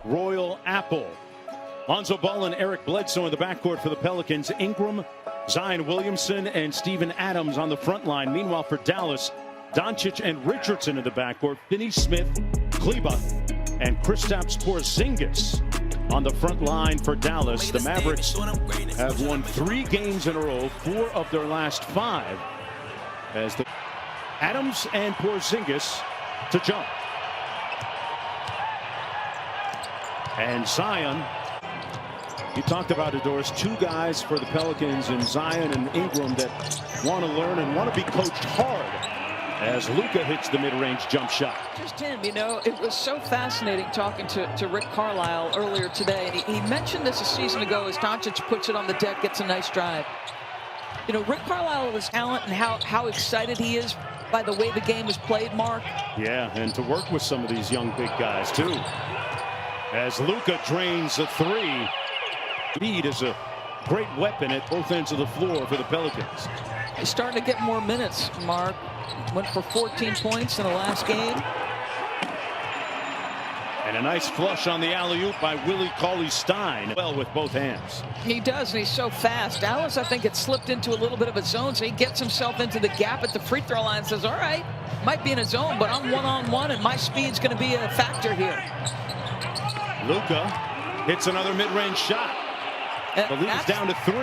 Royal Apple. Lonzo Ball and Eric Bledsoe in the backcourt for the Pelicans. Ingram, Zion Williamson, and Steven Adams on the front line. Meanwhile, for Dallas, Doncic and Richardson in the backcourt. Finney-Smith, Kleber, and Kristaps Porzingis on the front line for Dallas. The Mavericks have won 3 games in a row, 4 of their last 5. As the Adams and Porzingis to jump. And Zion. You talked about it, Doris. 2 guys for the Pelicans in Zion and Ingram that want to learn and want to be coached hard as Luka hits the mid-range jump shot. Just him, you know, it was so fascinating talking to Rick Carlisle earlier today. And he mentioned this a season ago as Doncic puts it on the deck, gets a nice drive. You know, Rick Carlisle was talent and how excited he is by the way the game is played, Mark. Yeah, and to work with some of these young big guys, too. As Luka drains the 3. Speed is a great weapon at both ends of the floor for the Pelicans. He's starting to get more minutes, Mark. Went for 14 points in the last game. And a nice flush on the alley-oop by Willie Cauley-Stein. Well, with both hands. He does, and he's so fast. Dallas, I think, had slipped into a little bit of a zone, so he gets himself into the gap at the free throw line and says, all right, might be in a zone, but I'm one-on-one, and my speed's going to be a factor here. Luka hits another mid-range shot. The lead is down to 3.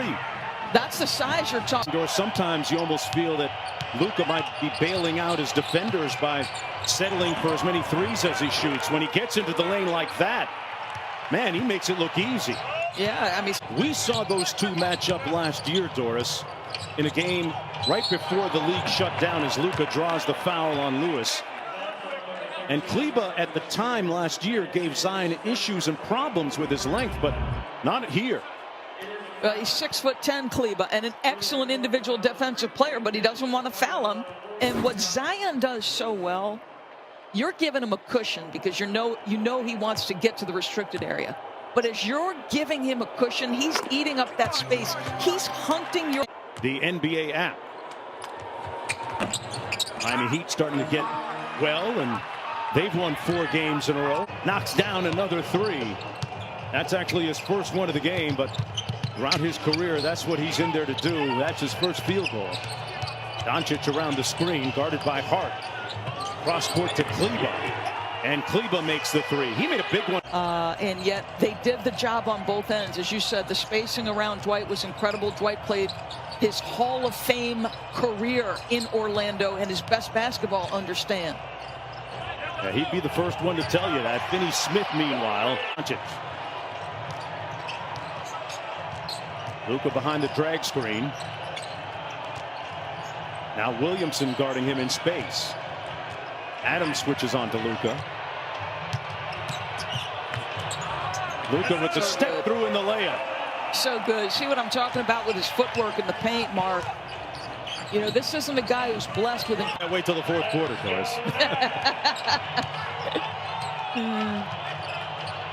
That's the size you're talking. Or sometimes you almost feel that Luka might be bailing out his defenders by settling for as many threes as he shoots. When he gets into the lane like that, man, he makes it look easy. Yeah, I mean, we saw those 2 match up last year, Doris, in a game right before the league shut down as Luka draws the foul on Lewis. And Kleber at the time last year gave Zion issues and problems with his length, but not here. He's 6'10", Kleber, and an excellent individual defensive player, but he doesn't want to foul him. And what Zion does so well, you're giving him a cushion because you know he wants to get to the restricted area. But as you're giving him a cushion, he's eating up that space. He's hunting your... The NBA app. Miami Heat starting to get well, and they've won 4 games in a row. Knocks down another 3. That's actually his first one of the game, but throughout his career, that's what he's in there to do. That's his first field goal. Doncic around the screen, guarded by Hart. Cross court to Kleber. And Kleber makes the 3. He made a big one. And yet they did the job on both ends. As you said, the spacing around Dwight was incredible. Dwight played his Hall of Fame career in Orlando and his best basketball, understand. Yeah, he'd be the first one to tell you that. Finney-Smith, meanwhile. Doncic. Luka behind the drag screen. Now Williamson guarding him in space. Adams switches on to Luka. Luka with the step through in the layup. So good. See what I'm talking about with his footwork in the paint, Mark. You know, this isn't a guy who's blessed with... Can't wait till the 4th quarter, Doris.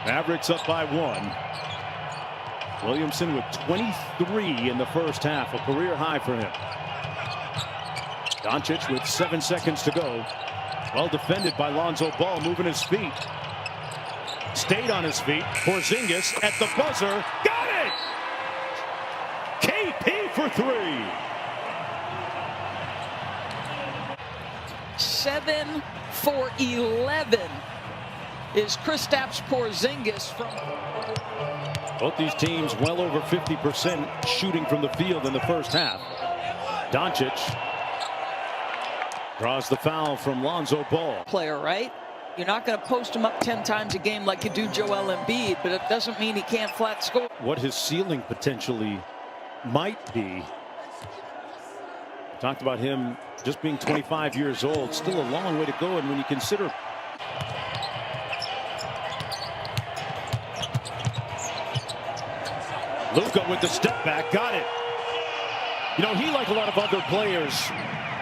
Mavericks up by 1. Williamson with 23 in the first half, a career high for him. Doncic with 7 seconds to go. Well defended by Lonzo Ball, moving his feet. Stayed on his feet. Porzingis at the buzzer. Got it! KP for 3. 7 for 11 is Kristaps Porzingis from... Both these teams well over 50% shooting from the field in the first half. Doncic draws the foul from Lonzo Ball. Player, right? You're not going to post him up 10 times a game like you do Joel Embiid, but it doesn't mean he can't flat score. What his ceiling potentially might be. Talked about him just being 25 years old. Still a long way to go, and when you consider... Luka with the step back, got it. You know, he, like a lot of other players,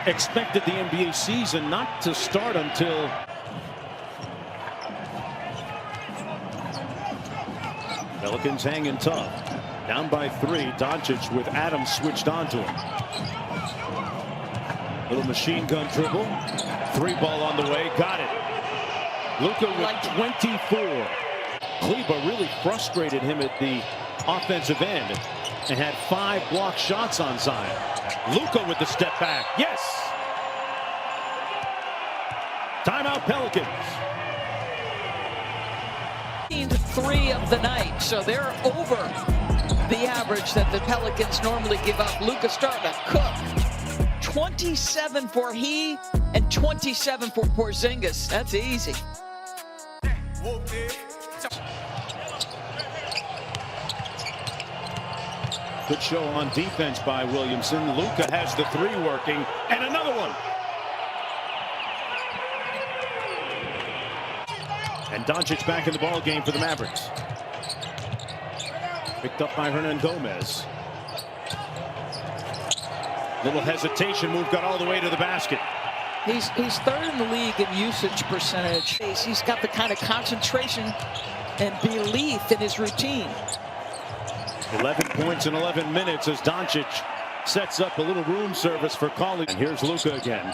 expected the NBA season not to start until Pelicans hanging tough. Down by 3. Doncic with Adams switched onto him. Little machine gun dribble. 3 ball on the way. Got it. Luka with 24. Kleber really frustrated him at the offensive end and had 5 blocked shots on Zion. Luka with the step back. Yes. Timeout Pelicans. 3 of the night, so they're over the average that the Pelicans normally give up. Luka starting to cook. 27 for he and 27 for Porzingis. That's easy. Good show on defense by Williamson. Luka has the 3 working, and another one. And Doncic back in the ball game for the Mavericks. Picked up by Hernan Gomez. Little hesitation move, got all the way to the basket. He's 3rd in the league in usage percentage. He's got the kind of concentration and belief in his routine. 11 points in 11 minutes as Doncic sets up a little room service for Colley. And here's Luka again.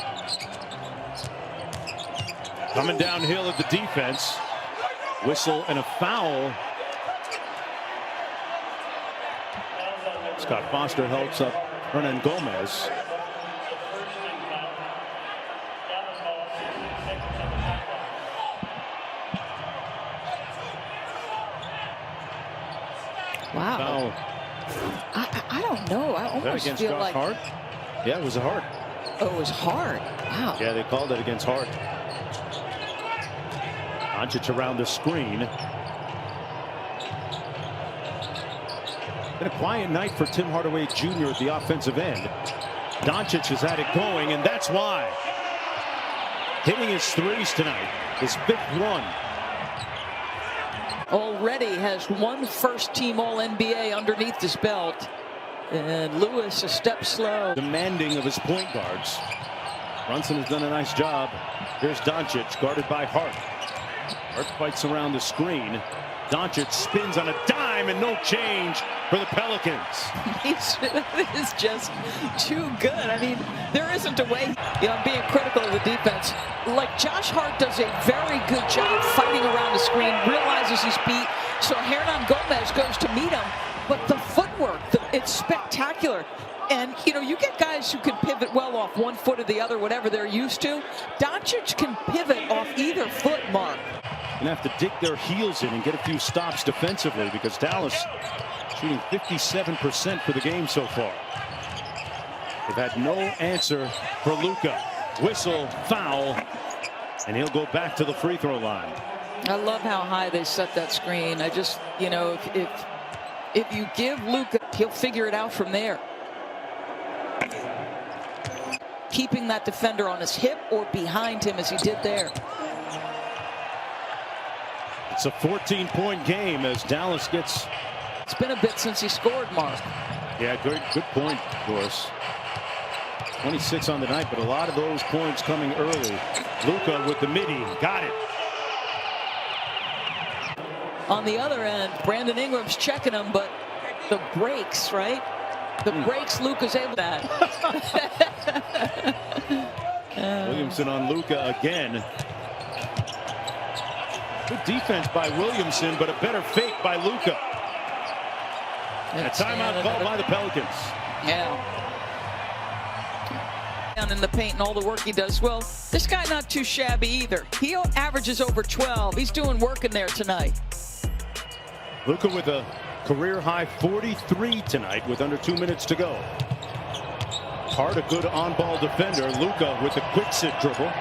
Coming downhill at the defense. Whistle and a foul. Scott Foster helps up Hernan Gomez. Wow. Foul. I don't know. I almost feel Josh like Hart? Yeah, it was a Hart. Oh, it was hard. Wow. Yeah, they called it against Hart. Doncic around the screen. Been a quiet night for Tim Hardaway Jr. at the offensive end. Doncic has had it going, and that's why. Hitting his 3s tonight. His 5th one. Already has 1 first-team All-NBA underneath his belt. And Lewis a step slow. Demanding of his point guards. Brunson has done a nice job. Here's Doncic, guarded by Hart. Hart fights around the screen. Doncic spins on a dime and no change for the Pelicans. He's just too good. I mean, there isn't a way, I'm being critical of the defense. Like Josh Hart does a very good job fighting around the screen, realizes he's beat, so Hernan Gomez goes to meet him. But the footwork, it's spectacular. And, you get guys who can pivot well off one foot or the other, whatever they're used to. Doncic can pivot off either foot, Mark. Gonna have to dig their heels in and get a few stops defensively because Dallas shooting 57% for the game so far. They've had no answer for Luka. Whistle, foul, and he'll go back to the free throw line. I love how high they set that screen. I just, if you give Luka, he'll figure it out from there. Keeping that defender on his hip or behind him as he did there. It's a 14-point game as Dallas gets. It's been a bit since he scored, Mark. Yeah, good point, Doris. 26 on the night, but a lot of those points coming early. Luka with the midi, got it. On the other end, Brandon Ingram's checking him, but the breaks, right? The breaks Luka's able to. Williamson on Luka again. Good defense by Williamson, but a better fake by Luka. And a timeout called by the Pelicans. Yeah. Down in the paint and all the work he does. Well, this guy not too shabby either. He averages over 12. He's doing work in there tonight. Luka with a career-high 43 tonight with under 2 minutes to go. Hart, a good on-ball defender. Luka with a quick-sit dribble.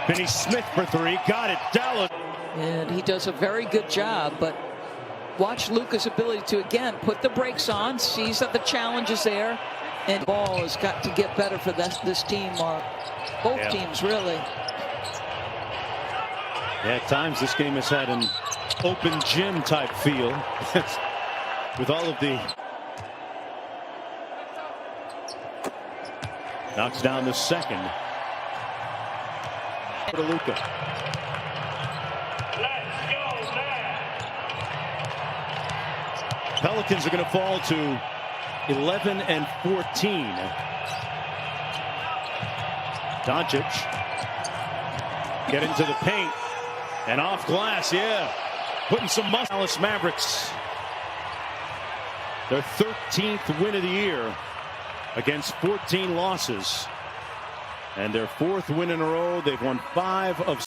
Finney Smith for 3. Got it. Dallas. And he does a very good job, but watch Luka's ability to, again, put the brakes on, sees that the challenge is there, and the ball has got to get better for this team, Mark. Both teams, really. Yeah, at times this game has had an open gym type feel with all of the. Knocks down the second. To Luka. Pelicans are going to fall to 11 and 14. Doncic get into the paint and off glass. Yeah, putting some muscle. Dallas Mavericks, their 13th win of the year against 14 losses, and their 4th win in a row. They've won 5 of